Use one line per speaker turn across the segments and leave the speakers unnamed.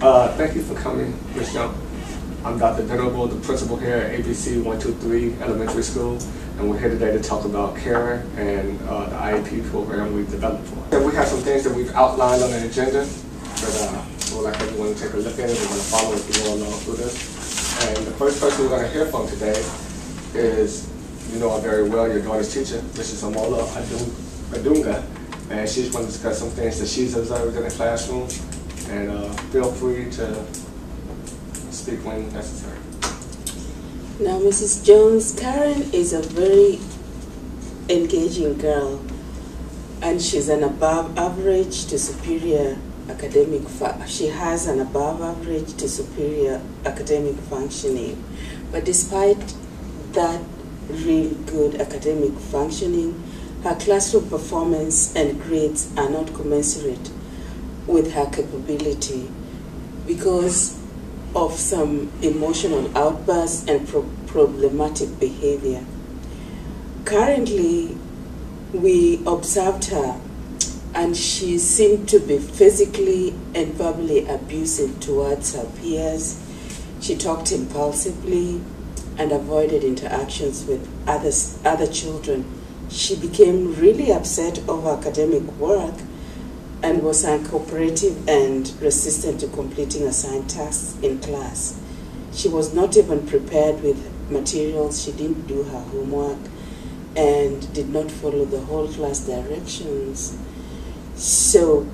Thank you for coming, Ms. Young. I'm Dr. Venable, the principal here at ABC 123 Elementary School, and we're here today to talk about CARE and the IEP program we've developed for. And we have some things that we've outlined on the agenda that we'd like everyone to take a look at it. We're going to follow if you all along through this. And the first person we're going to hear from today is, you know her very well, your daughter's teacher, Mrs. Amola Adunga, and she's going to discuss some things that she's observed in the classroom. And feel free to speak when necessary.
Now, Mrs. Jones, Karen is a very engaging girl, and she's an above average to superior academic. She has an above average to superior academic functioning, but despite that really good academic functioning, her classroom performance and grades are not commensurate with her capability because of some emotional outbursts and problematic behavior. Currently, we observed her and she seemed to be physically and verbally abusive towards her peers. She talked impulsively and avoided interactions with other children. She became really upset over academic work and was uncooperative and resistant to completing assigned tasks in class. She was not even prepared with materials, she didn't do her homework, and did not follow the whole class directions. So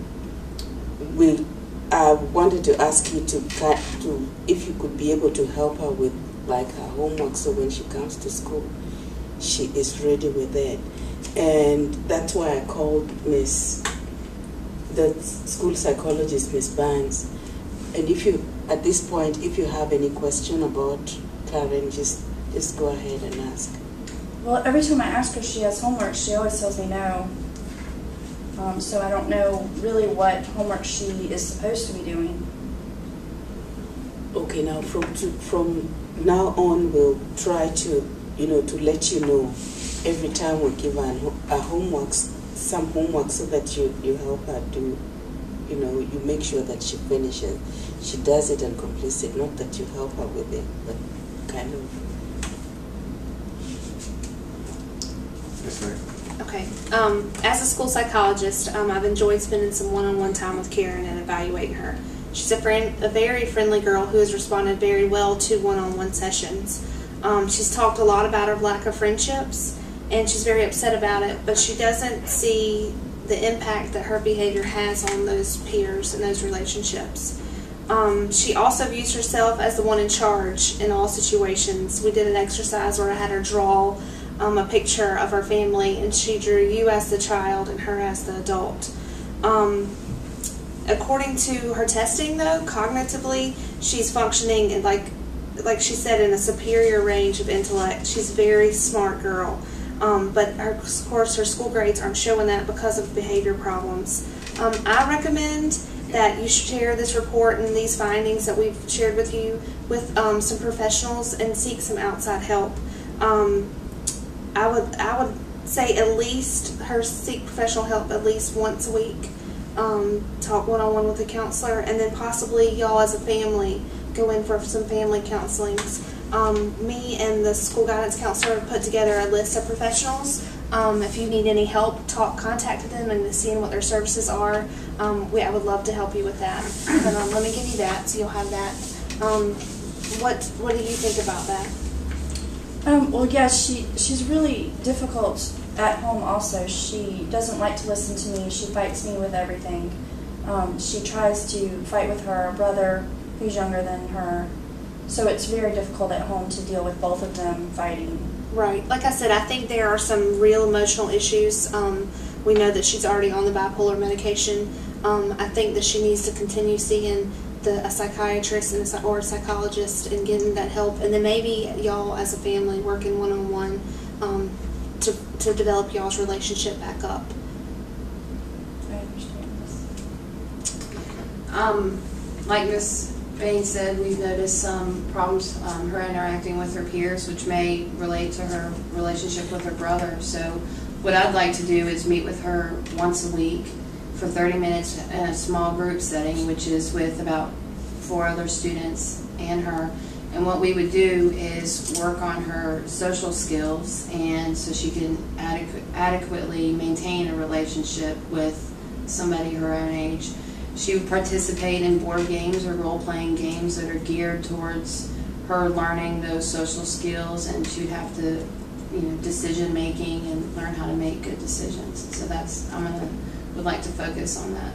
I wanted to ask you if you could be able to help her with like her homework, so when she comes to school, she is ready with it. And that's why I called the school psychologist, Ms. Banks. And if you, at this point, if you have any question about Karen, just go ahead and ask.
Well, every time I ask her if she has homework, she always tells me no. So I don't know really what homework she is supposed to be doing. Okay, now from now on, we'll try to, to let you know every time we give her some homework, so that you help her do, you make sure that she finishes. She does it and completes it, not that you help her with it, but kind of.
Yes, ma'am.
Okay. As a school psychologist, I've enjoyed spending some one-on-one time with Karen and evaluating her. She's a very friendly girl who has responded very well to one-on-one sessions. She's talked a lot about her lack of friendships, and she's very upset about it, but she doesn't see the impact that her behavior has on those peers and those relationships. She also views herself as the one in charge in all situations. We did an exercise where I had her draw a picture of her family, and she drew you as the child and her as the adult. According to her testing, though, cognitively, she's functioning in, like she said, in a superior range of intellect. She's a very smart girl. But of course her school grades aren't showing that because of behavior problems. I recommend that you share this report and these findings that we've shared with you with some professionals and seek some outside help. I would say at least seek professional help at least once a week. Talk one-on-one with a counselor, and then possibly y'all as a family go in for some family counselings. Me and the school guidance counselor put together a list of professionals. If you need any help, contact them and seeing what their services are. I would love to help you with that. But let me give you that, so you'll have that. What do you think about that?
Well, yeah, she's really difficult at home also. She doesn't like to listen to me. She fights me with everything. She tries to fight with her brother, who's younger than her. So it's very difficult at home to deal with both of them fighting.
Right. Like I said, I think there are some real emotional issues. We know that she's already on the bipolar medication. I think that she needs to continue seeing a psychiatrist or a psychologist and getting that help. And then maybe y'all as a family working one-on-one to develop y'all's relationship back up.
I understand this.
Like Ms. Bain said, we've noticed some problems, her interacting with her peers, which may relate to her relationship with her brother. So what I'd like to do is meet with her once a week for 30 minutes in a small group setting, which is with about 4 other students and her. And what we would do is work on her social skills, and so she can adequately maintain a relationship with somebody her own age. She would participate in board games or role-playing games that are geared towards her learning those social skills, and she would have to, decision making and learn how to make good decisions. So that's, would like to focus on that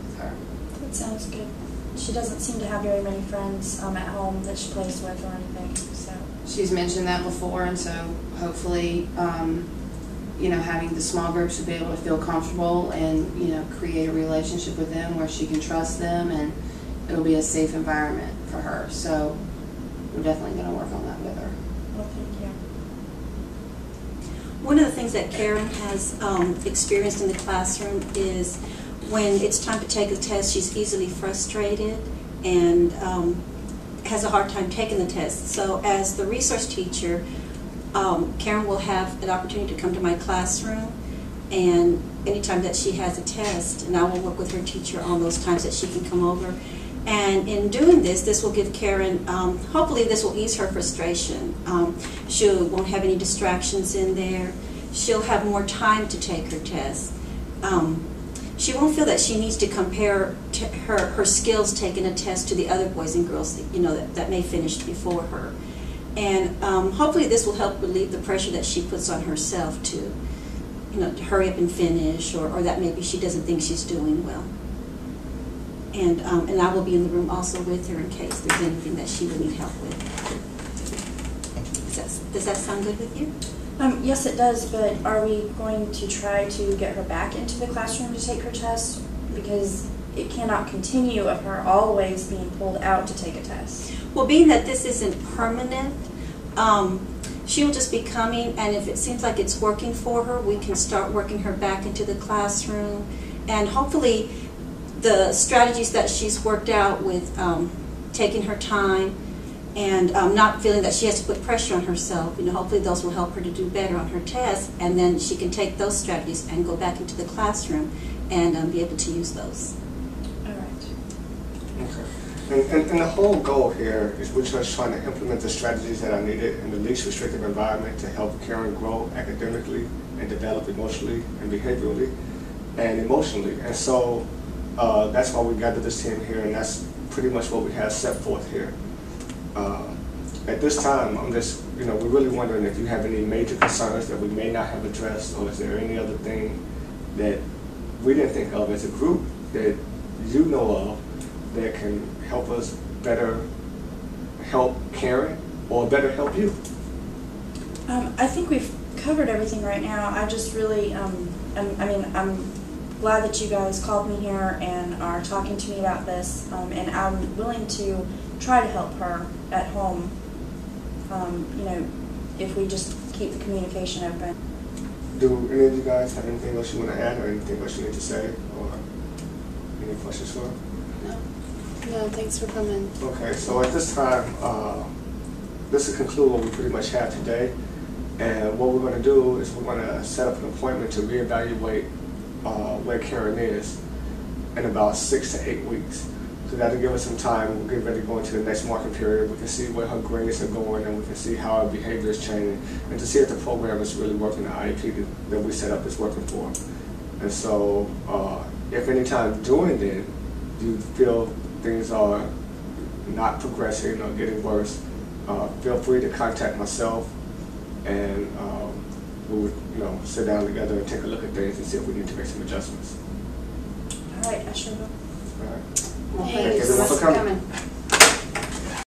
with her.
That sounds good. She doesn't seem to have very many friends at home that she plays with or anything. So
she's mentioned that before, and so hopefully, having the small groups to be able to feel comfortable and create a relationship with them where she can trust them, and it'll be a safe environment for her. So we're definitely going to work on that with her.
Well, thank you.
One of the things that Karen has experienced in the classroom is when it's time to take a test, she's easily frustrated and has a hard time taking the test. So as the resource teacher, Karen will have an opportunity to come to my classroom, and anytime that she has a test, and I will work with her teacher on those times that she can come over. And in doing this, this will give Karen, hopefully this will ease her frustration. She won't have any distractions in there. She'll have more time to take her test. She won't feel that she needs to compare her skills taking a test to the other boys and girls that may finish before her. And hopefully this will help relieve the pressure that she puts on herself to hurry up and finish, or that maybe she doesn't think she's doing well. And I will be in the room also with her in case there's anything that she would need help with. Does that sound good with you?
Yes, it does, but are we going to try to get her back into the classroom to take her test? Because it cannot continue of her always being pulled out to take a test.
Well, being that this isn't permanent, she'll just be coming, and if it seems like it's working for her, we can start working her back into the classroom. And hopefully the strategies that she's worked out with taking her time and not feeling that she has to put pressure on herself, hopefully those will help her to do better on her test, and then she can take those strategies and go back into the classroom and be able to use those.
All right.
Okay. And the whole goal here is we're just trying to implement the strategies that are needed in the least restrictive environment to help Karen grow academically and develop emotionally and behaviorally and emotionally. And so that's why we gathered this team here, and that's pretty much what we have set forth here. At this time, I'm just, we're really wondering if you have any major concerns that we may not have addressed, or is there any other thing that we didn't think of as a group that you know of that can help us better help Karen or better help you?
I think we've covered everything right now. I just really, I'm glad that you guys called me here and are talking to me about this, and I'm willing to try to help her at home, if we just keep the communication open.
Do any of you guys have anything else you want to add, or anything else you need to say, or any questions for her?
No, thanks for coming.
Okay, so at this time, this will conclude what we pretty much have today. And what we're going to do is we're going to set up an appointment to reevaluate where Karen is in about 6 to 8 weeks. So that'll give us some time. We'll get ready to go into the next marking period. We can see where her grades are going, and we can see how her behavior is changing, and to see if the program is really working, the IEP that we set up is working for her. And so if any time during then you feel things are not progressing or getting worse, feel free to contact myself, and we would sit down together and take a look at things and see if we need to make some adjustments.
All right, I sure will.
All right.
Well,
Thank you everyone for coming.